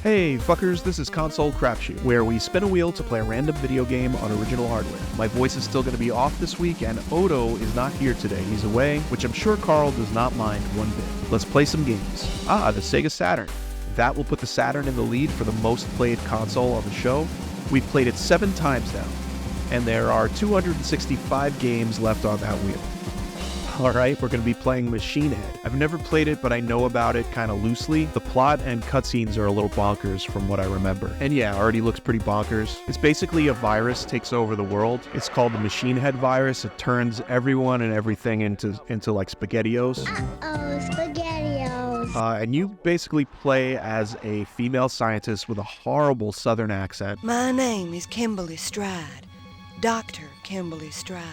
Hey fuckers, this is Console Crapshoot, where we spin a wheel to play a random video game on original hardware. My voice is still going to be off this week, and Odo is not here today. He's away, which I'm sure Carl does not mind one bit. Let's play some games. The Sega Saturn. That will put the Saturn in the lead for the most played console on the show. We've played it 7 times now, and there are 265 games left on that wheel. Alright, we're going to be playing Machine Head. I've never played it, but I know about it kind of loosely. The plot and cutscenes are a little bonkers from what I remember. And yeah, already looks pretty bonkers. It's basically a virus takes over the world. It's called the Machine Head virus. It turns everyone and everything into like SpaghettiOs. SpaghettiOs. And you basically play as a female scientist with a horrible southern accent. My name is Kimberly Stride, Dr. Kimberly Stride.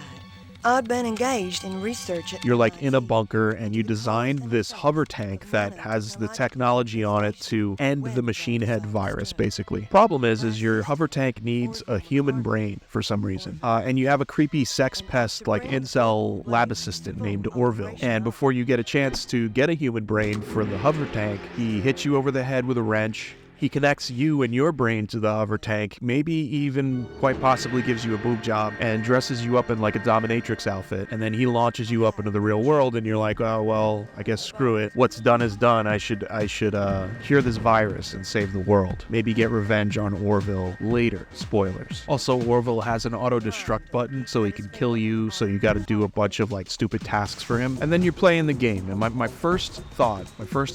I'd been engaged in research at... You're like in a bunker, and you designed this hover tank that has the technology on it to end the Machine Head virus, basically. Problem is your hover tank needs a human brain for some reason. And you have a creepy sex pest like incel lab assistant named Orville. And before you get a chance to get a human brain for the hover tank, he hits you over the head with a wrench. He connects you and your brain to the hover tank, maybe even quite possibly gives you a boob job and dresses you up in like a dominatrix outfit. And then he launches you up into the real world and you're like, oh, well, I guess screw it. What's done is done. I should cure this virus and save the world. Maybe get revenge on Orville later. Spoilers. Also, Orville has an auto-destruct button so he can kill you. So you got to do a bunch of like stupid tasks for him. And then you're playing the game. And my first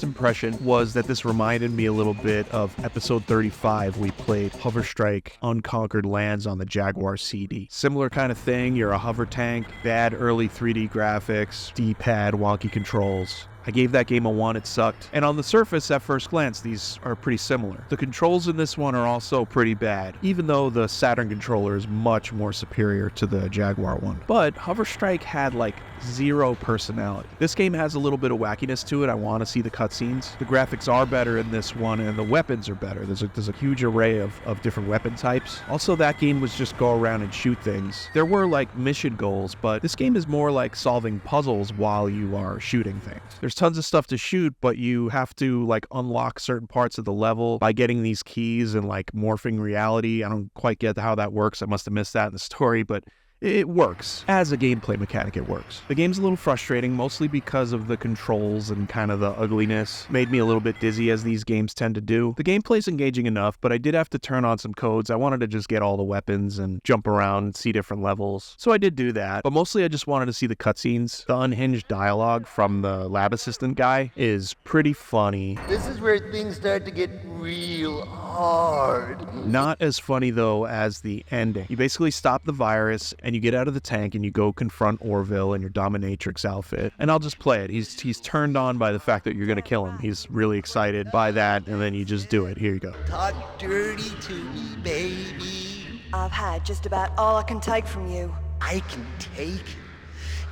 impression was that this reminded me a little bit of episode 35. We played Hover Strike Unconquered Lands on the Jaguar CD. Similar kind of thing. You're a hover tank, bad early 3D graphics, D-pad, wonky controls. I gave that game a 1, it sucked. And on the surface, at first glance, these are pretty similar. The controls in this one are also pretty bad, even though the Saturn controller is much more superior to the Jaguar one. But Hover Strike had like 0 personality. This game has a little bit of wackiness to it. I want to see the cutscenes. The graphics are better in this one, and the weapons are better. There's a huge array of different weapon types. Also, that game was just go around and shoot things. There were like mission goals, but this game is more like solving puzzles while you are shooting things. There's tons of stuff to shoot, but you have to like unlock certain parts of the level by getting these keys and like morphing reality. I don't quite get how that works. I must have missed that in the story, but it works. As a gameplay mechanic, it works. The game's a little frustrating, mostly because of the controls and kind of the ugliness. Made me a little bit dizzy, as these games tend to do. The gameplay's engaging enough, but I did have to turn on some codes. I wanted to just get all the weapons and jump around and see different levels. So I did do that, but mostly I just wanted to see the cutscenes. The unhinged dialogue from the lab assistant guy is pretty funny. This is where things start to get real hard. Not as funny, though, as the ending. You basically stop the virus, and you get out of the tank, and you go confront Orville in your dominatrix outfit. And I'll just play it. He's turned on by the fact that you're going to kill him. He's really excited by that, and then you just do it. Here you go. Talk dirty to me, baby. I've had just about all I can take from you. I can take.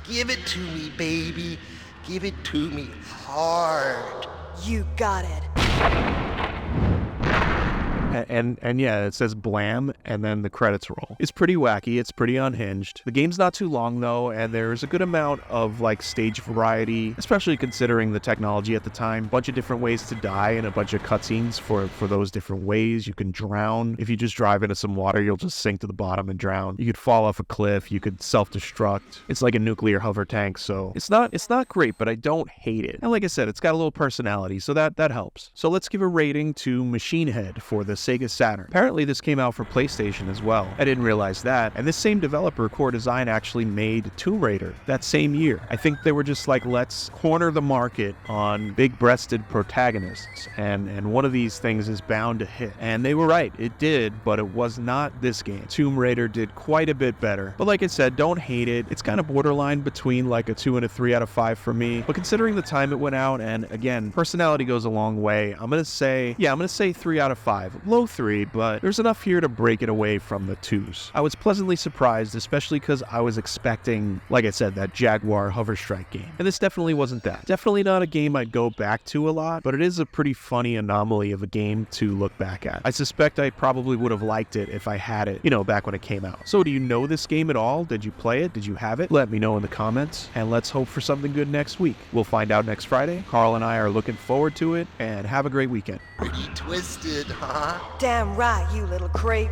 Give it to me, baby. Give it to me hard. You got it. And yeah, it says blam, and then the credits roll. It's pretty wacky, it's pretty unhinged. The game's not too long though, and there's a good amount of like stage variety, especially considering the technology at the time. Bunch of different ways to die and a bunch of cutscenes for those different ways. You can drown. If you just drive into some water, you'll just sink to the bottom and drown. You could fall off a cliff, you could self-destruct. It's like a nuclear hover tank, so it's not great, but I don't hate it. And like I said, it's got a little personality, so that helps. So let's give a rating to Machine Head for the Sega Saturn. Apparently this came out for PlayStation as well. I didn't realize that. And this same developer, Core Design, actually made Tomb Raider that same year. I think they were just like, let's corner the market on big-breasted protagonists, and one of these things is bound to hit. And they were right, it did, but it was not this game. Tomb Raider did quite a bit better. But like I said, don't hate it. It's kind of borderline between like a 2 and a 3 out of 5 for me. But considering the time it went out, and again, personality goes a long way, I'm gonna say 3 out of 5. Low below 3, but there's enough here to break it away from the 2s. I was pleasantly surprised, especially because I was expecting, like I said, that Jaguar Hover Strike game. And this definitely wasn't that. Definitely not a game I'd go back to a lot, but it is a pretty funny anomaly of a game to look back at. I suspect I probably would have liked it if I had it, back when it came out. So do you know this game at all? Did you play it? Did you have it? Let me know in the comments, and let's hope for something good next week. We'll find out next Friday. Carl and I are looking forward to it, and have a great weekend. Pretty twisted, huh? Damn right, you little creep.